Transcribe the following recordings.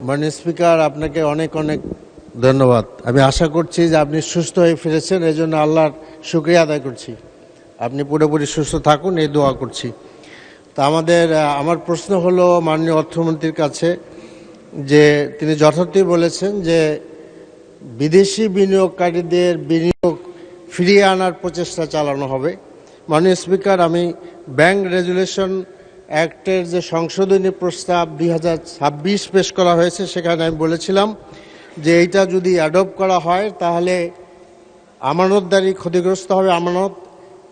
মাননীয় স্পিকার, আপনাকে অনেক অনেক ধন্যবাদ। আমি আশা করছি যে আপনি সুস্থ হয়ে ফিরেছেন, এই জন্য আল্লাহর শুকরিয়া আদায় করছি। আপনি পুরোপুরি সুস্থ থাকুন, এই দোয়া করছি। তা আমার প্রশ্ন হলো মাননীয় অর্থমন্ত্রীর কাছে, যে তিনি যথার্থই বলেছেন যে বিদেশি বিনিয়োগকারীদের বিনিয়োগ ফিরিয়ে আনার প্রচেষ্টা চালানো হবে। মাননীয় স্পিকার, আমি ব্যাংক রেগুলেশন অ্যাক্টের যে সংশোধনী প্রস্তাব 2026 পেশ করা হয়েছে, সেখানে আমি বলেছিলাম যে এইটা যদি অ্যাডপ্ট করা হয় তাহলে আমানতদারি ক্ষতিগ্রস্ত হবে, আমানত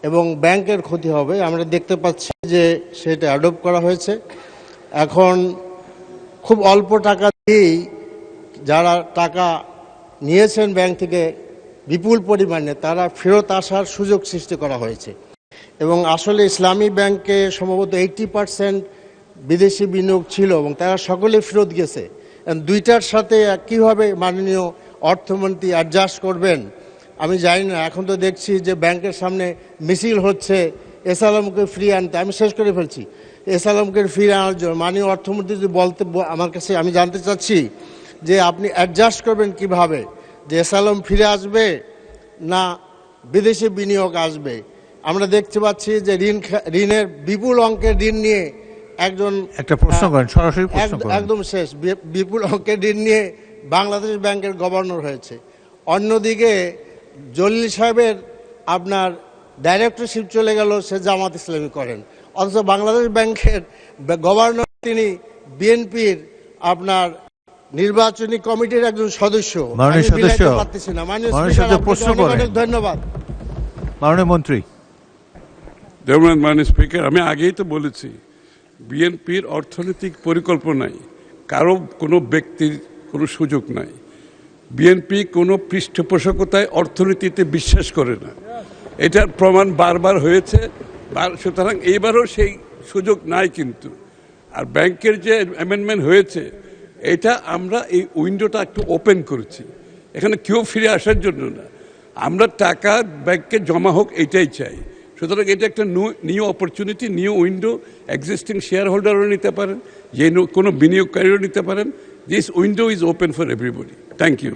এবং ব্যাংকের ক্ষতি হবে। আমরা দেখতে পাচ্ছি যে সেটা অ্যাডপ্ট করা হয়েছে। এখন খুব অল্প টাকা দিয়েই যারা টাকা নিয়েছেন ব্যাংক থেকে বিপুল পরিমাণে, তারা ফেরত আসার সুযোগ সৃষ্টি করা হয়েছে। এবং আসলে ইসলামী ব্যাংকে সম্ভবত 80% বিদেশি বিনিয়োগ ছিল এবং তারা সকলে ফেরত গেছে। দুইটার সাথে কীভাবে মাননীয় অর্থমন্ত্রী অ্যাডজাস্ট করবেন আমি জানি না। এখন তো দেখছি যে ব্যাংকের সামনে মিছিল হচ্ছে এস আলমকে ফিরিয়ে আনতে। আমি শেষ করে ফেলছি। এস আলমকে ফিরিয়ে আনার জন্য মাননীয় অর্থমন্ত্রী যদি বলতে, আমার কাছে, আমি জানতে চাচ্ছি যে আপনি অ্যাডজাস্ট করবেন কিভাবে, যে এস আলম ফিরে আসবে না বিদেশি বিনিয়োগ আসবে। আমরা দেখতে পাচ্ছি যে ঋণের বিপুল অঙ্কের ঋণ নিয়ে একটা প্রশ্ন করেন, সরাসরি প্রশ্ন করেন। একদম শেষ। বিপুল অঙ্কের ঋণ নিয়ে বাংলাদেশ ব্যাংকের গভর্নর হয়েছে। অন্যদিকে জলিল সাহেবের আপনার ডাইরেক্টরশিপ চলে গেল, সে জামাত ইসলামী করেন, অথচ বাংলাদেশ ব্যাংকের গভর্নর তিনি বিএনপির আপনার নির্বাচনী কমিটির একজন সদস্য। পারতেছি না। অনেক ধন্যবাদ। মাননীয় মন্ত্রী। ধন্যবাদ মাননীয় স্পিকার। আমি আগেই তো বলেছি, বিএনপির অর্থনৈতিক পরিকল্পনায় কারো কোনো ব্যক্তির কোনো সুযোগ নাই। বিএনপি কোনো পৃষ্ঠপোষকতায় অর্থনীতিতে বিশ্বাস করে না, এটার প্রমাণ বারবার হয়েছে। সুতরাং এইবারও সেই সুযোগ নাই। কিন্তু আর ব্যাংকের যে অ্যামেন্ডমেন্ট হয়েছে, এটা আমরা এই উইন্ডোটা একটু ওপেন করেছি। এখানে কেউ ফিরে আসার জন্য না, আমরা টাকা ব্যাংকে জমা হোক এটাই চাই। সুতরাং এটা একটা new opportunity, new window. Existing share হোল্ডারও নিতে পারেন, যে কোনো বিনিয়োগকারীও নিতে পারেন। This window is open for everybody. Thank you.